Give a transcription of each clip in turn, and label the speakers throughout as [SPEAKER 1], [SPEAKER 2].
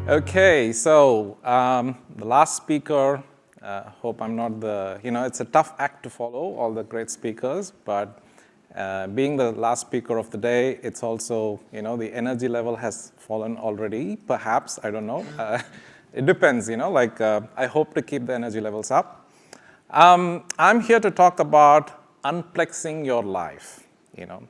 [SPEAKER 1] Okay, so the last speaker, hope I'm not it's a tough act to follow, all the great speakers, but being the last speaker of the day, it's also, the energy level has fallen already, perhaps, I don't know. It depends, I hope to keep the energy levels up. I'm here to talk about unplexing your life,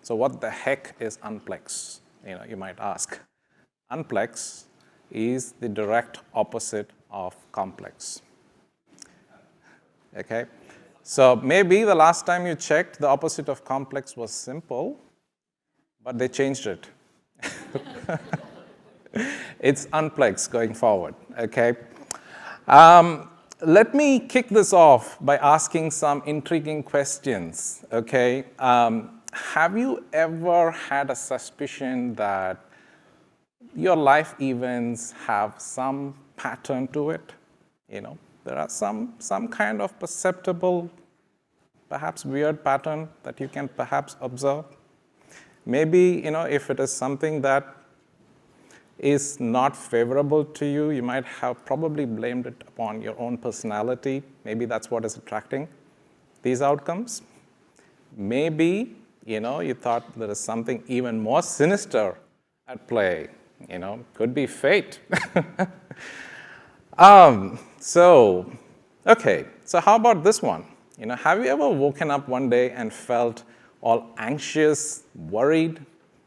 [SPEAKER 1] So what the heck is Unplex? You might ask. Unplex is the direct opposite of complex. Okay? So maybe the last time you checked, the opposite of complex was simple, but they changed it. It's Unplex going forward, okay? Let me kick this off by asking some intriguing questions, okay? Have you ever had a suspicion that your life events have some pattern to it? There are some kind of perceptible, perhaps weird pattern that you can perhaps observe. Maybe, if it is something that is not favorable to you, you might have probably blamed it upon your own personality. Maybe that's what is attracting these outcomes. Maybe, you thought there is something even more sinister at play. Could be fate. So how about this one? Have you ever woken up one day and felt all anxious, worried,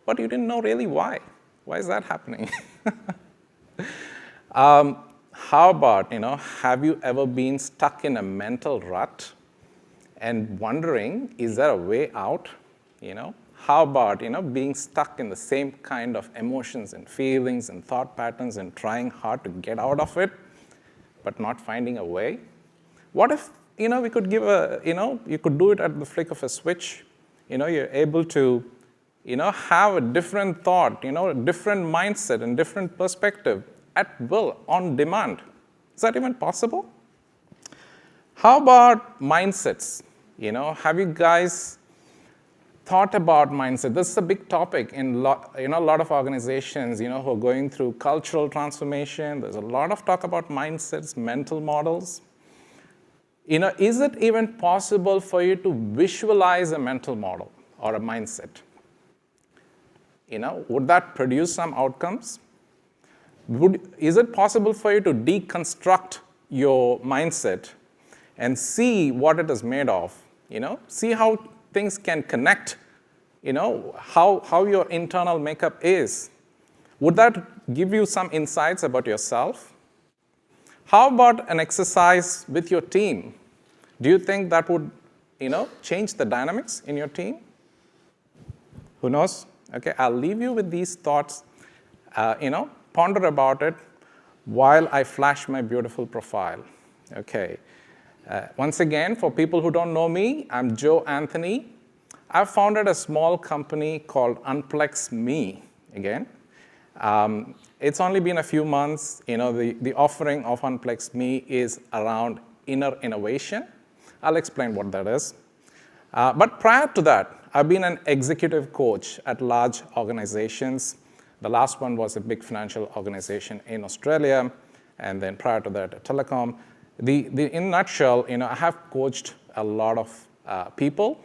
[SPEAKER 1] but you didn't know really why? Why is that happening? How about, have you ever been stuck in a mental rut and wondering, is there a way out? How about, being stuck in the same kind of emotions and feelings and thought patterns and trying hard to get out of it, but not finding a way? What if, we could give you could do it at the flick of a switch. You're able to, have a different thought, a different mindset and different perspective at will, on demand. Is that even possible? How about mindsets? Have you guys thought about mindset? This is a big topic in a lot of organizations, who are going through cultural transformation. There's a lot of talk about mindsets, mental models. Is it even possible for you to visualize a mental model or a mindset? Would that produce some outcomes? Is it possible for you to deconstruct your mindset and see what it is made of? See how things can connect, how your internal makeup is. Would that give you some insights about yourself? How about an exercise with your team? Do you think that would, change the dynamics in your team? Who knows? Okay, I'll leave you with these thoughts, ponder about it while I flash my beautiful profile. Okay. Once again, for people who don't know me, I'm Joe Anthony. I've founded a small company called Unplex Me, again. It's only been a few months. The offering of Unplex Me is around inner innovation. I'll explain what that is. But prior to that, I've been an executive coach at large organizations. The last one was a big financial organization in Australia, and then prior to that, a telecom. In a nutshell, I have coached a lot of people.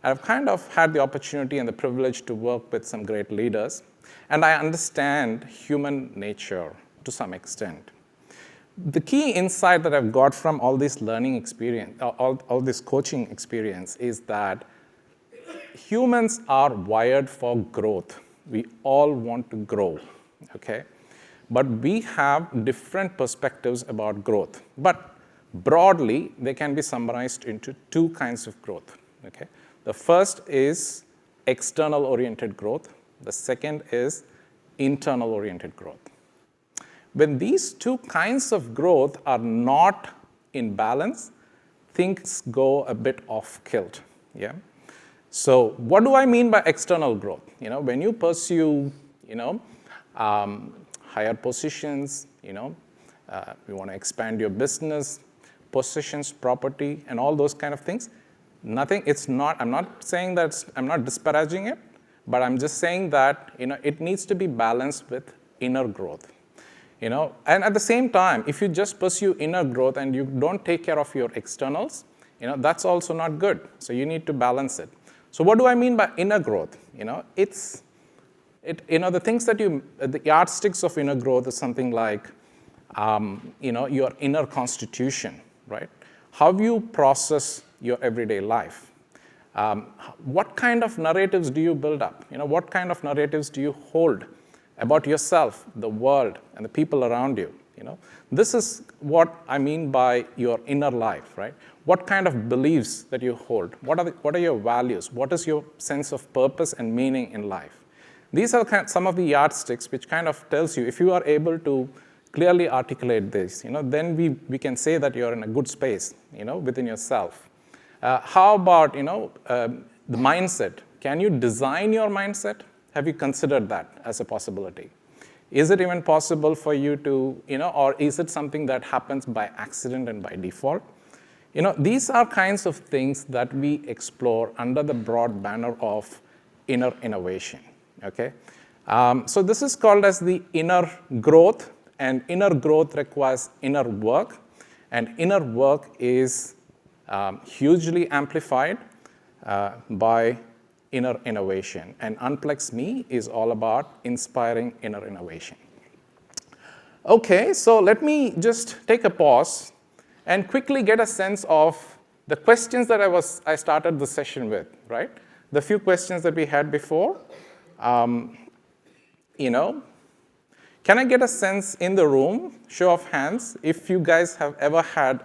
[SPEAKER 1] I've kind of had the opportunity and the privilege to work with some great leaders, and I understand human nature to some extent. The key insight that I've got from all this learning experience, all this coaching experience, is that humans are wired for growth. We all want to grow, okay? But we have different perspectives about growth. But broadly, they can be summarized into two kinds of growth, okay? The first is external-oriented growth. The second is internal-oriented growth. When these two kinds of growth are not in balance, things go a bit off kilt, yeah? So what do I mean by external growth? When you pursue, higher positions, you want to expand your business, possessions, property, and all those kind of things, I'm not saying that, I'm not disparaging it, but I'm just saying that, it needs to be balanced with inner growth. And at the same time, if you just pursue inner growth and you don't take care of your externals, that's also not good. So you need to balance it. So what do I mean by inner growth? The things that the yardsticks of inner growth is something like, your inner constitution, right? How you process your everyday life. What kind of narratives do you build up? What kind of narratives do you hold about yourself, the world, and the people around you? This is what I mean by your inner life, right? What kind of beliefs that you hold? What are your values? What is your sense of purpose and meaning in life? These are some of the yardsticks which kind of tells you if you are able to clearly articulate this, then we can say that you're in a good space, within yourself. How about, the mindset? Can you design your mindset? Have you considered that as a possibility? Is it even possible for you to, or is it something that happens by accident and by default? These are kinds of things that we explore under the broad banner of inner innovation, okay? So this is called as the inner growth, and inner growth requires inner work, and inner work is hugely amplified by inner innovation. And Unplex Me is all about inspiring inner innovation. Okay, so let me just take a pause and quickly get a sense of the questions that I started the session with, right? The few questions that we had before. Can I get a sense in the room, show of hands, if you guys have ever had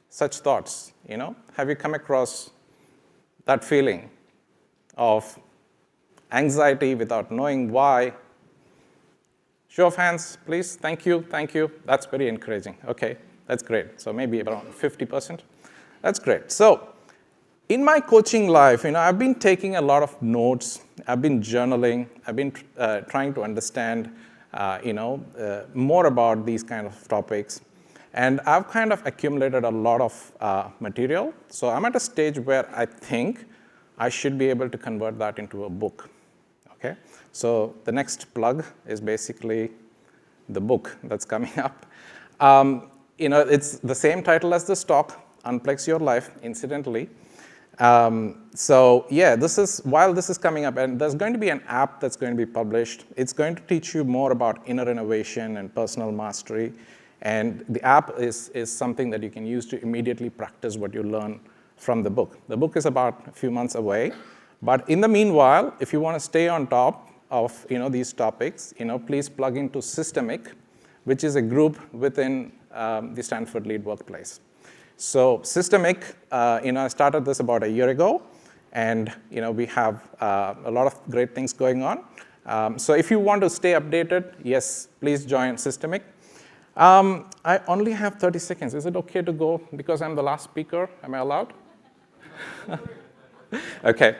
[SPEAKER 1] such thoughts? Have you come across that feeling of anxiety without knowing why? Show of hands, please. Thank you. That's very encouraging. Okay, that's great. So maybe around 50%. That's great. So in my coaching life, I've been taking a lot of notes. I've been journaling. I've been trying to understand, more about these kind of topics. And I've kind of accumulated a lot of material. So I'm at a stage where I think I should be able to convert that into a book, okay? So the next plug is basically the book that's coming up. It's the same title as this talk, Unplex Your Life, incidentally. So yeah, while this is coming up, and there's going to be an app that's going to be published. It's going to teach you more about inner innovation and personal mastery. And the app is something that you can use to immediately practice what you learn from the book. The book is about a few months away. But in the meanwhile, if you want to stay on top of these topics, please plug into Systemic, which is a group within the Stanford LEAD workplace. So Systemic, I started this about a year ago, and we have a lot of great things going on. So if you want to stay updated, yes, please join Systemic. I only have 30 seconds. Is it okay to go because I'm the last speaker? Am I allowed? Okay.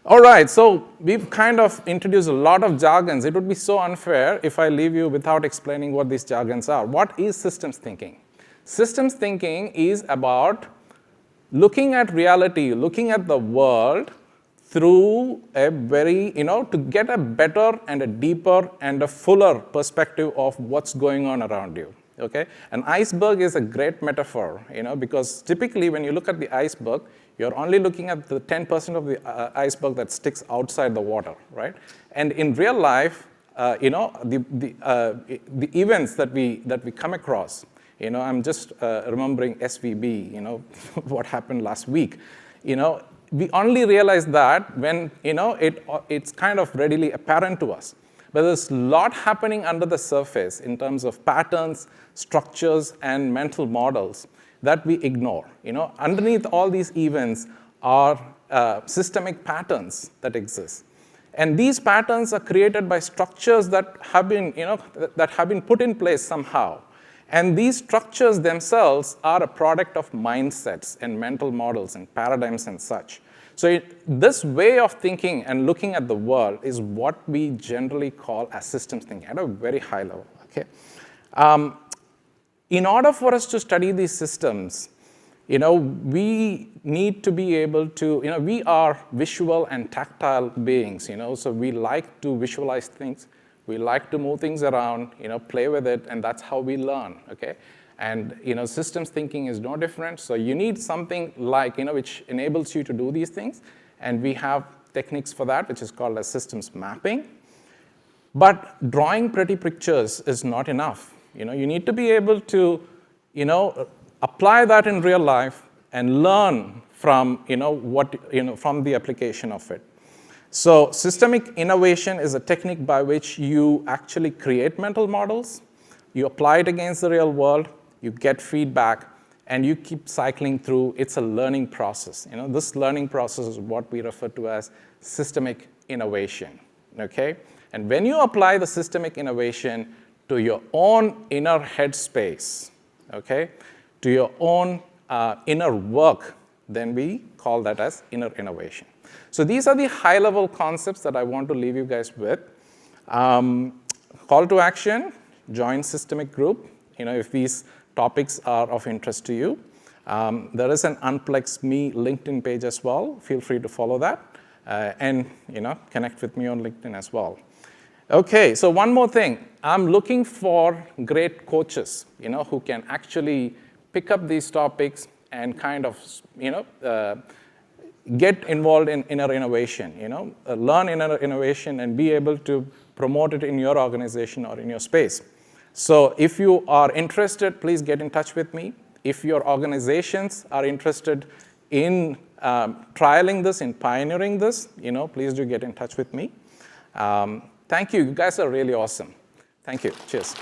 [SPEAKER 1] All right, so we've kind of introduced a lot of jargons. It would be so unfair if I leave you without explaining what these jargons are. What is systems thinking? Systems thinking is about looking at reality, looking at the world through a very, to get a better and a deeper and a fuller perspective of what's going on around you, okay? An iceberg is a great metaphor, because typically when you look at the iceberg, you're only looking at the 10% of the iceberg that sticks outside the water, right? And in real life, the events that we come across, I'm just remembering SVB, what happened last week, we only realize that when it's kind of readily apparent to us. But there's a lot happening under the surface in terms of patterns, structures, and mental models that we ignore. Underneath all these events are systemic patterns that exist. And these patterns are created by structures that have been, that have been put in place somehow. And these structures themselves are a product of mindsets and mental models and paradigms and such. So this way of thinking and looking at the world is what we generally call as systems thinking at a very high level, okay? In order for us to study these systems, we need to be able to, we are visual and tactile beings, so we like to visualize things. We like to move things around, play with it, and that's how we learn, okay? And, systems thinking is no different. So you need something like, which enables you to do these things. And we have techniques for that, which is called as systems mapping. But drawing pretty pictures is not enough. You need to be able to, apply that in real life and learn from, from the application of it. So systemic innovation is a technique by which you actually create mental models, you apply it against the real world, you get feedback, and you keep cycling through. It's a learning process. This learning process is what we refer to as systemic innovation, okay? And when you apply the systemic innovation to your own inner headspace, okay, to your own inner work, then we call that as inner innovation. So these are the high-level concepts that I want to leave you guys with. Call to action, join systemic group, if these topics are of interest to you. There is an Unplex Me LinkedIn page as well. Feel free to follow that. And connect with me on LinkedIn as well. Okay, so one more thing. I'm looking for great coaches, who can actually pick up these topics and kind of, get involved in inner innovation, learn inner innovation and be able to promote it in your organization or in your space. So if you are interested, please get in touch with me. If your organizations are interested in trialing this, in pioneering this, please do get in touch with me. Thank you. You guys are really awesome. Thank you. Cheers.